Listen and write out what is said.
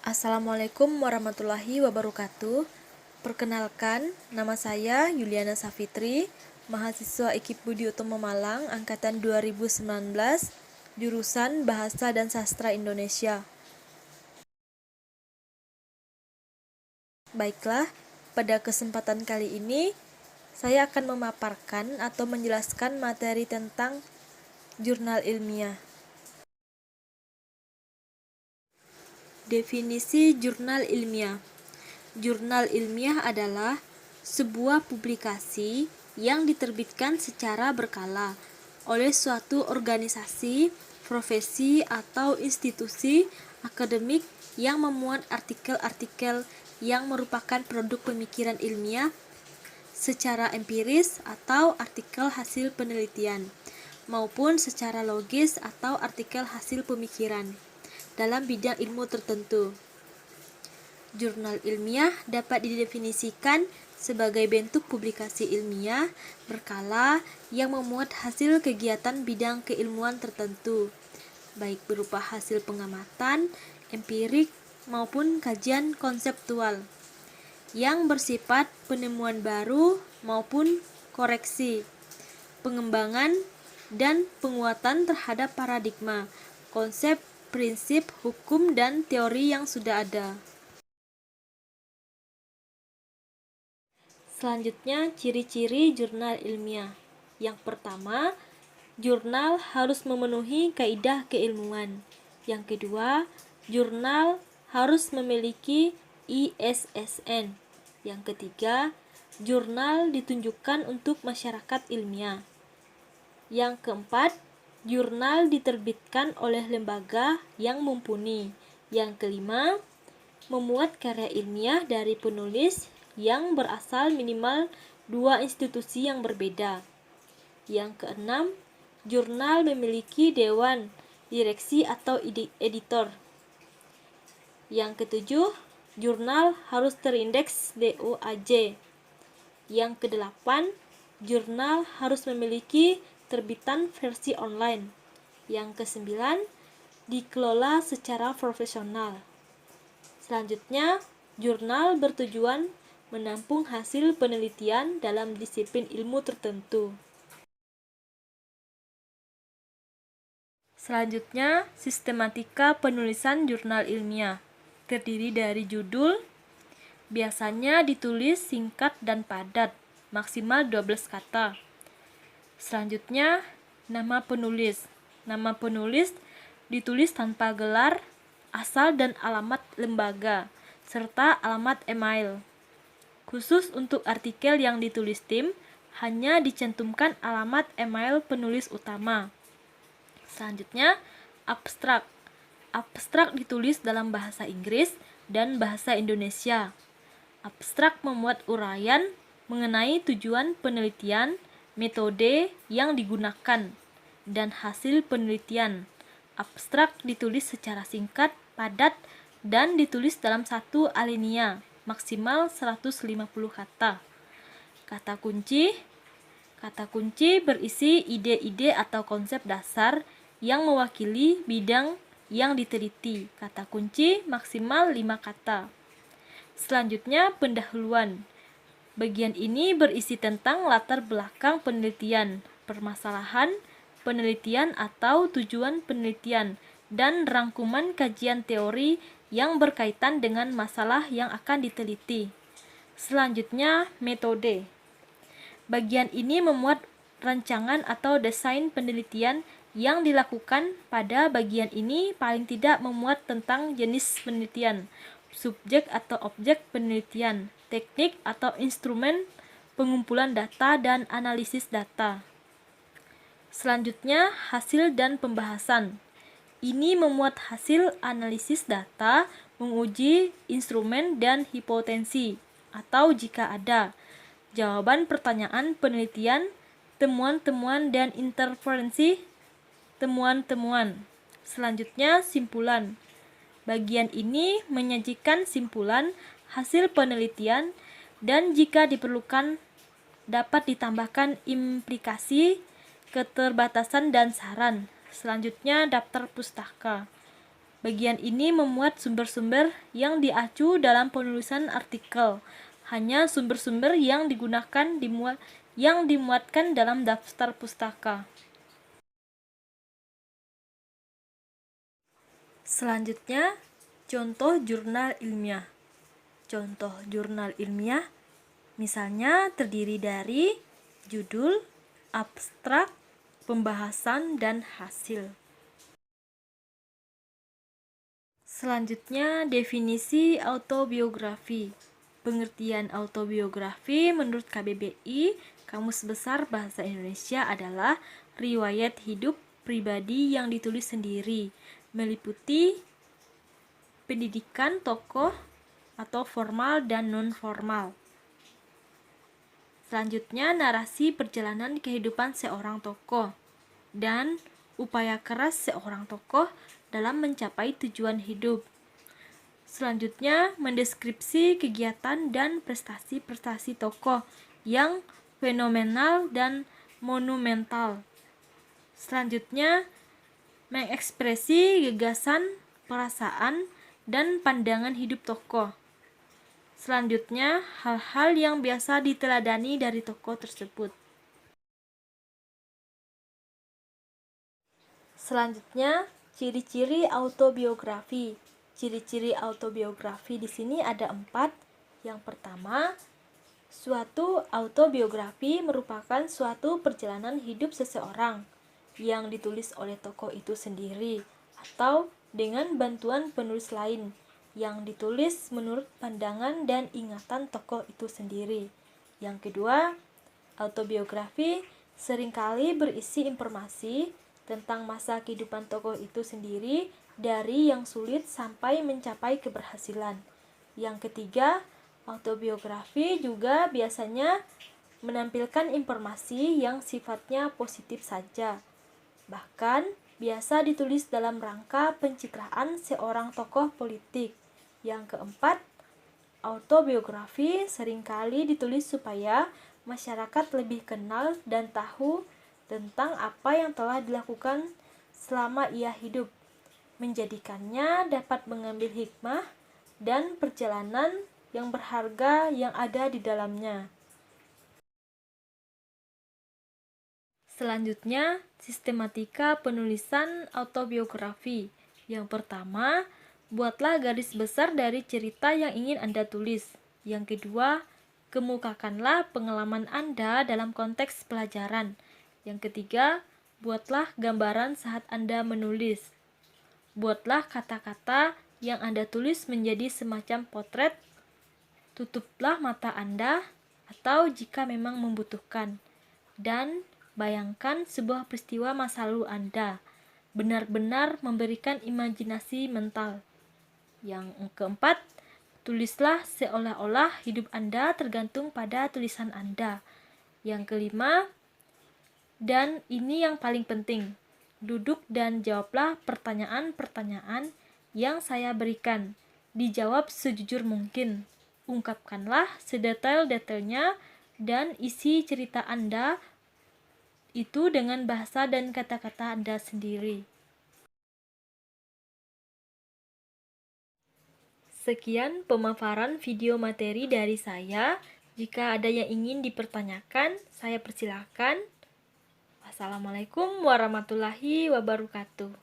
Assalamualaikum warahmatullahi wabarakatuh. Perkenalkan, nama saya Yuliana Safitri, mahasiswa IKIP Budi Utomo Malang, angkatan 2019, jurusan Bahasa dan Sastra Indonesia. Baiklah, pada kesempatan kali ini, saya akan memaparkan atau menjelaskan materi tentang jurnal ilmiah. Definisi jurnal ilmiah. Jurnal ilmiah adalah sebuah publikasi yang diterbitkan secara berkala oleh suatu organisasi, profesi, atau institusi akademik yang memuat artikel-artikel yang merupakan produk pemikiran ilmiah secara empiris atau artikel hasil penelitian, maupun secara logis atau artikel hasil pemikiran dalam bidang ilmu tertentu. Jurnal ilmiah dapat didefinisikan sebagai bentuk publikasi ilmiah berkala yang memuat hasil kegiatan bidang keilmuan tertentu, baik berupa hasil pengamatan, empirik, maupun kajian konseptual, yang bersifat penemuan baru maupun koreksi, pengembangan, dan penguatan terhadap paradigma, konsep, prinsip, hukum, dan teori yang sudah ada. Selanjutnya, ciri-ciri jurnal ilmiah. Yang pertama, jurnal harus memenuhi kaidah keilmuan. Yang kedua, jurnal harus memiliki ISSN. Yang ketiga, jurnal ditunjukkan untuk masyarakat ilmiah. Yang keempat, jurnal diterbitkan oleh lembaga yang mumpuni. Yang kelima, memuat karya ilmiah dari penulis yang berasal minimal 2 institusi yang berbeda. Yang keenam, jurnal memiliki dewan, direksi atau editor. Yang ketujuh, jurnal harus terindeks DOAJ. Yang kedelapan, jurnal harus memiliki terbitan versi online. Yang kesembilan, dikelola secara profesional. Selanjutnya, jurnal bertujuan menampung hasil penelitian dalam disiplin ilmu tertentu. Selanjutnya, sistematika penulisan jurnal ilmiah. Terdiri dari judul, biasanya ditulis singkat dan padat, maksimal 12 kata. Selanjutnya, nama penulis. Nama penulis ditulis tanpa gelar, asal dan alamat lembaga, serta alamat email. Khusus untuk artikel yang ditulis tim, hanya dicantumkan alamat email penulis utama. Selanjutnya, abstrak. Abstrak ditulis dalam bahasa Inggris dan bahasa Indonesia. Abstrak memuat uraian mengenai tujuan penelitian, metode yang digunakan, dan hasil penelitian. Abstrak ditulis secara singkat, padat, dan ditulis dalam satu alinea, maksimal 150 kata. Kata kunci. Kata kunci berisi ide-ide atau konsep dasar yang mewakili bidang yang diteliti. Kata kunci maksimal 5 kata. Selanjutnya, pendahuluan. Bagian ini berisi tentang latar belakang penelitian, permasalahan penelitian atau tujuan penelitian, dan rangkuman kajian teori yang berkaitan dengan masalah yang akan diteliti. Selanjutnya, metode. Bagian ini memuat rancangan atau desain penelitian yang dilakukan. Pada bagian ini paling tidak memuat tentang jenis penelitian, subjek atau objek penelitian, teknik atau instrumen pengumpulan data, dan analisis data. Selanjutnya, hasil dan pembahasan. Ini memuat hasil analisis data, menguji instrumen dan hipotensi, atau jika ada, jawaban pertanyaan penelitian, temuan-temuan dan interferensi temuan-temuan. Selanjutnya, simpulan. Bagian ini menyajikan simpulan hasil penelitian dan jika diperlukan dapat ditambahkan implikasi, keterbatasan, dan saran. Selanjutnya, daftar pustaka. Bagian ini memuat sumber-sumber yang diacu dalam penulisan artikel. Hanya sumber-sumber yang dimuatkan dalam daftar pustaka. Selanjutnya, contoh jurnal ilmiah. Contoh jurnal ilmiah misalnya terdiri dari judul, abstrak, pembahasan, dan hasil. Selanjutnya, definisi autobiografi. Pengertian autobiografi menurut KBBI, Kamus Besar Bahasa Indonesia adalah riwayat hidup pribadi yang ditulis sendiri, meliputi pendidikan tokoh atau formal dan non-formal. Selanjutnya, narasi perjalanan kehidupan seorang tokoh dan upaya keras seorang tokoh dalam mencapai tujuan hidup. Selanjutnya, mendeskripsi kegiatan dan prestasi-prestasi tokoh yang fenomenal dan monumental. Selanjutnya, mengekspresi gagasan, perasaan, dan pandangan hidup tokoh. Selanjutnya, hal-hal yang biasa diteladani dari tokoh tersebut. Selanjutnya, ciri-ciri autobiografi. Ciri-ciri autobiografi di sini ada 4. Yang pertama, suatu autobiografi merupakan suatu perjalanan hidup seseorang yang ditulis oleh tokoh itu sendiri atau dengan bantuan penulis lain yang ditulis menurut pandangan dan ingatan tokoh itu sendiri. Yang kedua, autobiografi seringkali berisi informasi tentang masa kehidupan tokoh itu sendiri dari yang sulit sampai mencapai keberhasilan. Yang ketiga, autobiografi juga biasanya menampilkan informasi yang sifatnya positif saja. Bahkan, biasa ditulis dalam rangka pencitraan seorang tokoh politik. Yang keempat, autobiografi seringkali ditulis supaya masyarakat lebih kenal dan tahu tentang apa yang telah dilakukan selama ia hidup, menjadikannya dapat mengambil hikmah dan perjalanan yang berharga yang ada di dalamnya. Selanjutnya, sistematika penulisan autobiografi. Yang pertama, buatlah garis besar dari cerita yang ingin Anda tulis. Yang kedua, kemukakanlah pengalaman Anda dalam konteks pelajaran. Yang ketiga, buatlah gambaran saat Anda menulis. Buatlah kata-kata yang Anda tulis menjadi semacam potret. Tutuplah mata Anda atau jika memang membutuhkan. Dan bayangkan sebuah peristiwa masa lalu Anda. Benar-benar memberikan imajinasi mental. Yang keempat, tulislah seolah-olah hidup Anda tergantung pada tulisan Anda. Yang kelima, dan ini yang paling penting, duduk dan jawablah pertanyaan-pertanyaan yang saya berikan. Dijawab sejujur mungkin. Ungkapkanlah sedetail-detailnya dan isi cerita Anda itu dengan bahasa dan kata-kata Anda sendiri. Sekian pemaparan video materi dari saya. Jika ada yang ingin dipertanyakan, saya persilakan. Wassalamualaikum warahmatullahi wabarakatuh.